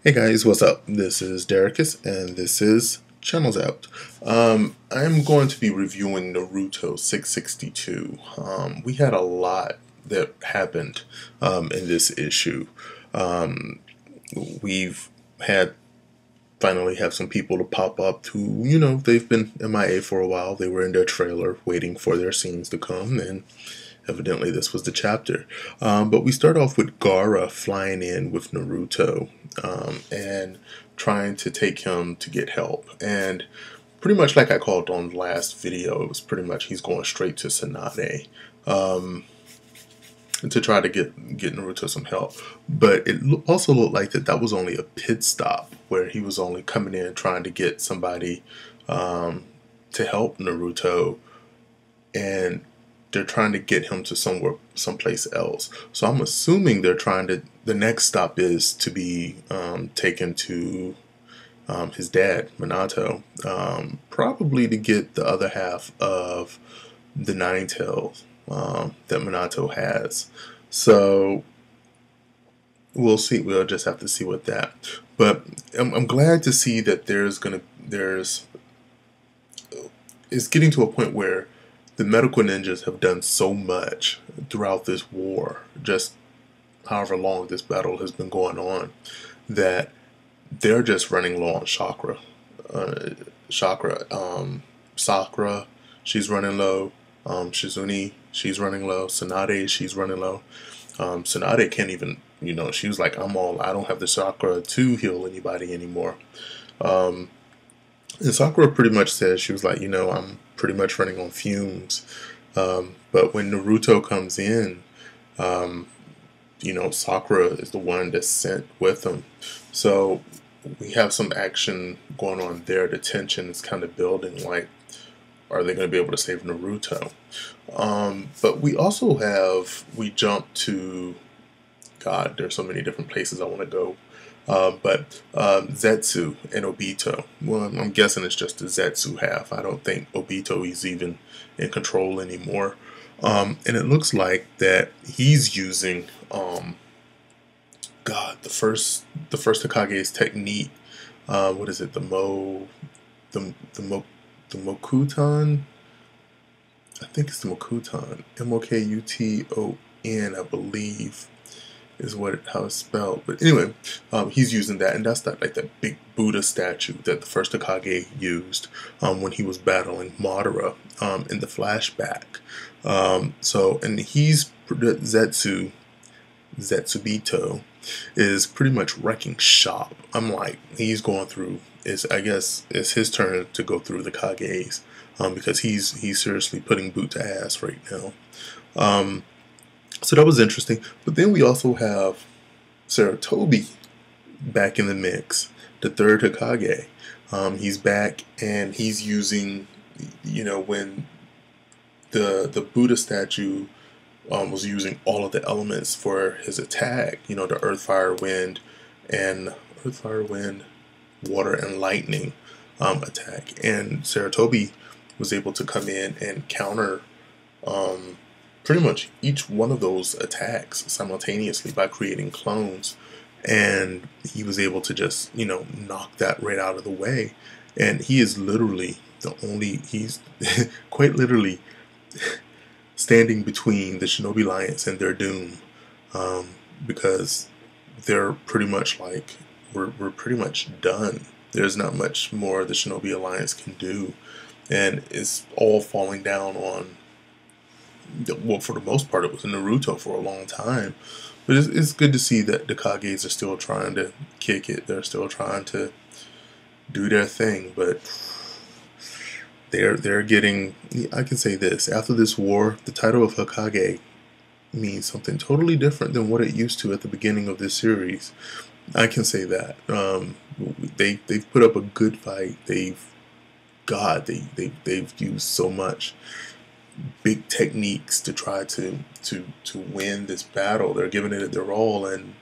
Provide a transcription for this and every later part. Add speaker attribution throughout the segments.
Speaker 1: Hey guys, what's up? This is Derekus, and this is Channel Zapped. I'm going to be reviewing Naruto 662. We had a lot that happened in this issue. Um, we've had finally have some people to pop up who, they've been MIA for a while. They were in their trailer waiting for their scenes to come, and evidently this was the chapter. But we start off with Gaara flying in with Naruto and trying to take him to get help. And pretty much like I called on the last video, it was pretty much he's going straight to Tsunade. To try to get Naruto some help. But it also looked like that was only a pit stop where he was only coming in trying to get somebody to help Naruto, and they're trying to get him to someplace else. So I'm assuming the next stop is to be taken to his dad, Minato, probably to get the other half of the Nine Tails that Minato has. So we'll see. We'll just have to see what that. But I'm glad to see that it's getting to a point where the medical ninjas have done so much throughout this war, just however long this battle has been going on, that they're just running low on chakra. Sakura, she's running low. Shizune, she's running low. Tsunade, she's running low. Tsunade can't even, she was like, I don't have the chakra to heal anybody anymore. And Sakura pretty much says, she was like, I'm pretty much running on fumes. But when Naruto comes in, Sakura is the one that's sent with him. So we have some action going on there. The tension is kind of building, like, are they going to be able to save Naruto? But we jump to, God, there's so many different places I want to go. But Zetsu and Obito. Well, I'm guessing it's just the Zetsu half. I don't think Obito is even in control anymore. And it looks like that he's using, the first Hakage's technique. What is it? The Mokuton. I think it's the Mokuton. Mokuton, I believe, is how it's spelled. But anyway, he's using that, and that's that big Buddha statue that the first Kage used when he was battling Madara in the flashback. And he's Zetsubito is pretty much wrecking shop. I'm like, he's going through. I guess it's his turn to go through the Kages because he's seriously putting boot to ass right now. So that was interesting. But then we also have Sarutobi back in the mix, the third Hokage. He's back, and he's using, when the Buddha statue was using all of the elements for his attack, the earth, fire, wind, water, and lightning attack. And Sarutobi was able to come in and counter pretty much each one of those attacks simultaneously by creating clones. And he was able to just, knock that right out of the way. And he is literally he's quite literally standing between the Shinobi Alliance and their doom. Because they're pretty much like, we're pretty much done. There's not much more the Shinobi Alliance can do. And it's all falling down on, well, for the most part, it was Naruto for a long time. But it's good to see that the Kages are still trying to kick it. They're still trying to do their thing. But they're getting, I can say this, after this war, the title of Hokage means something totally different than what it used to at the beginning of this series. I can say that. They've put up a good fight. They've used so much big techniques to try to win this battle. They're giving it their all, and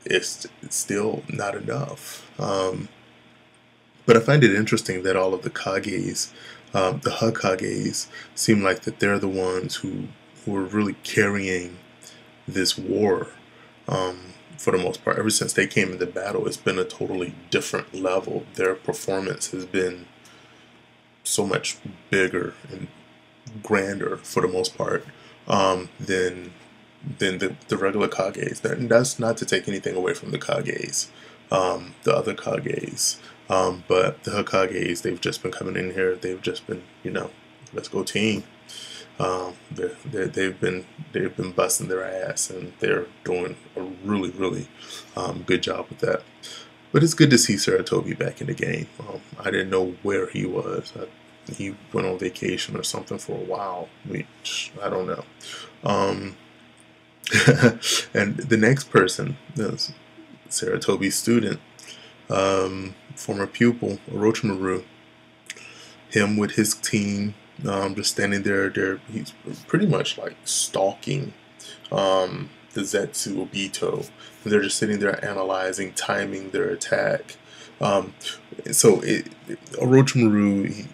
Speaker 1: it's still not enough. But I find it interesting that all of the Kages, the Hokages, seem like that they're the ones who are really carrying this war. for the most part. Ever since they came into battle, it's been a totally different level. Their performance has been so much bigger and grander for the most part, than the regular Kages. That's not to take anything away from the Kages, the other Kages, but the Hokages, they've just been coming in here. They've just been, let's go team. They've been busting their ass, and they're doing a really, really good job with that. But it's good to see Saratobi back in the game. I didn't know where he was. He went on vacation or something for a while. I don't know. And the next person is Saratobi's student, former pupil, Orochimaru. Him with his team, just standing there. He's pretty much like stalking the Zetsu Obito. They're just sitting there analyzing, timing their attack. Orochimaru,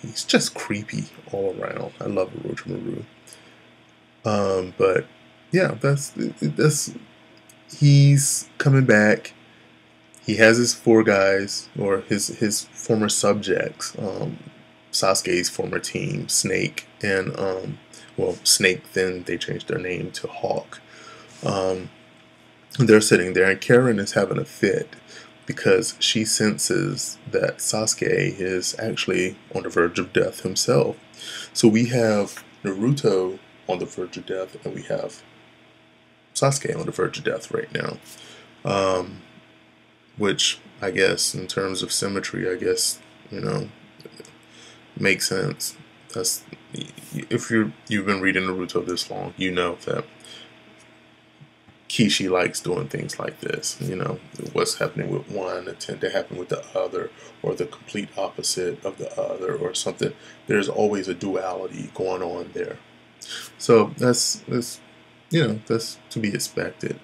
Speaker 1: he's just creepy all around. I love Orochimaru. But yeah, that's he's coming back. He has his four guys, or his former subjects. Sasuke's former team, Snake, and Snake. Then they changed their name to Hawk. They're sitting there, and Karen is having a fit because she senses that Sasuke is actually on the verge of death himself. So we have Naruto on the verge of death, and we have Sasuke on the verge of death right now. Which I guess, in terms of symmetry, makes sense. That's, if you've been reading Naruto this long, you know that Kishi likes doing things like this. What's happening with one tend to happen with the other, or the complete opposite of the other, or something. There's always a duality going on there. So that's to be expected.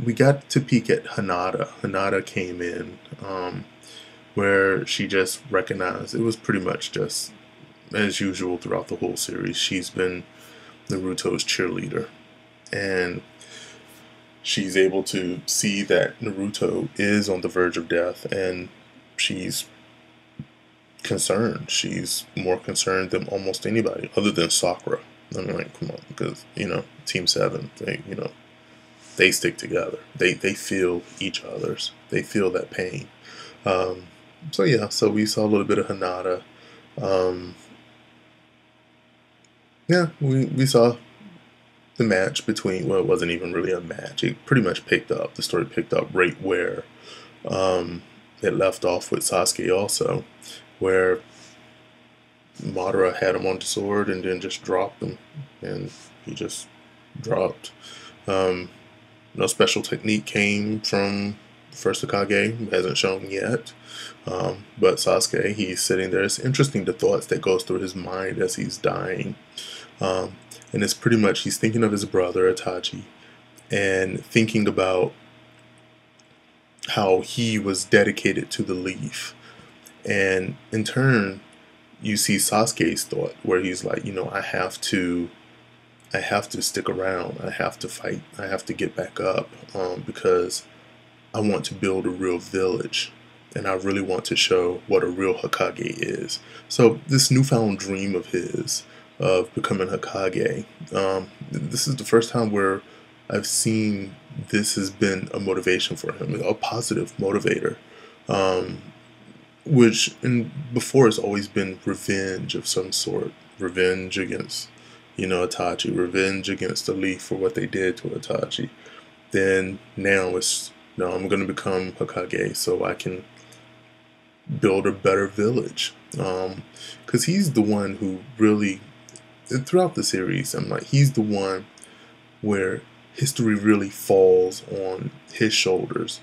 Speaker 1: We got to peek at Hinata. Hinata came in, where she just recognized, it was pretty much just as usual throughout the whole series. She's been Naruto's cheerleader, and she's able to see that Naruto is on the verge of death, and she's concerned. She's more concerned than almost anybody, other than Sakura. I'm like, come on, because Team 7, they stick together. They feel each other's. They feel that pain. So we saw a little bit of Hinata. We saw the match between, well, it wasn't even really a match. It pretty much the story picked up right where it left off with Sasuke also, where Madara had him on the sword and then just dropped him, and he just dropped. No special technique came from the first Kage, who hasn't shown yet. But Sasuke, he's sitting there. It's interesting the thoughts that goes through his mind as he's dying. And it's pretty much, he's thinking of his brother, Itachi, and thinking about how he was dedicated to the leaf. And in turn, you see Sasuke's thought, where he's like, I have to stick around. I have to fight. I have to get back up, because I want to build a real village, and I really want to show what a real Hokage is. So this newfound dream of his of becoming Hokage, this is the first time where I've seen this has been a motivation for him, a positive motivator, which before has always been revenge of some sort, revenge against Itachi, revenge against the Leaf for what they did to Itachi. Then now it's, I'm going to become Hokage so I can build a better village. Because he's the one who really, throughout the series, he's the one where history really falls on his shoulders.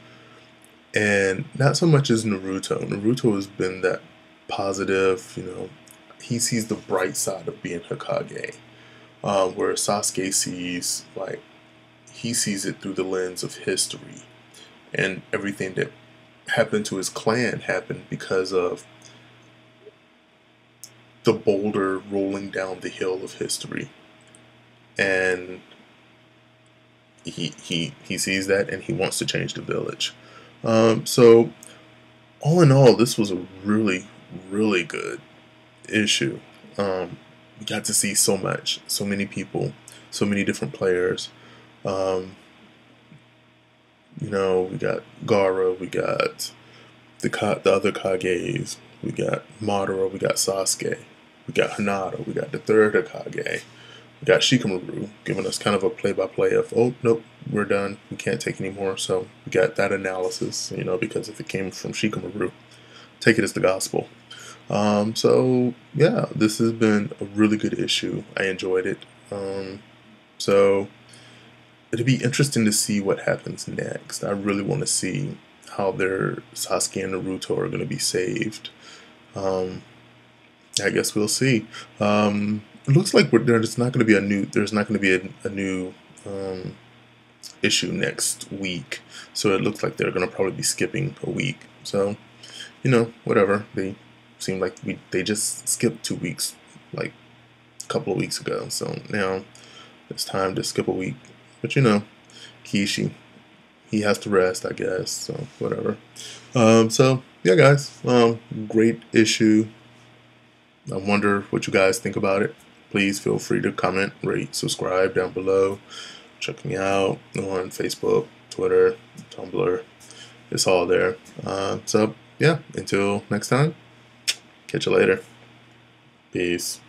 Speaker 1: And not so much as Naruto. Naruto has been that positive, he sees the bright side of being Hokage. Where Sasuke sees, he sees it through the lens of history. And everything that happened to his clan happened because of the boulder rolling down the hill of history. And he sees that and he wants to change the village. So all in all, this was a really, really good issue. We got to see so much, so many people, so many different players. Um, we got Gara, we got the other Kages, we got Madara, we got Sasuke, we got Hinata, we got the third Kage, we got Shikamaru giving us kind of a play-by-play of, oh nope, we're done, we can't take any more. So we got that analysis, because if it came from Shikamaru, take it as the gospel. So yeah, this has been a really good issue. I enjoyed it. So it'll be interesting to see what happens next. I really want to see how their Sasuke and Naruto are going to be saved. I guess we'll see. It looks like there's not going to be a new issue next week. So it looks like they're going to probably be skipping a week. So, whatever. They seem like they just skipped 2 weeks, like a couple of weeks ago. So now it's time to skip a week. But Kishi, he has to rest, I guess. So whatever. So yeah, guys. Great issue. I wonder what you guys think about it. Please feel free to comment, rate, subscribe down below. Check me out on Facebook, Twitter, Tumblr. It's all there. So yeah, until next time, catch you later. Peace.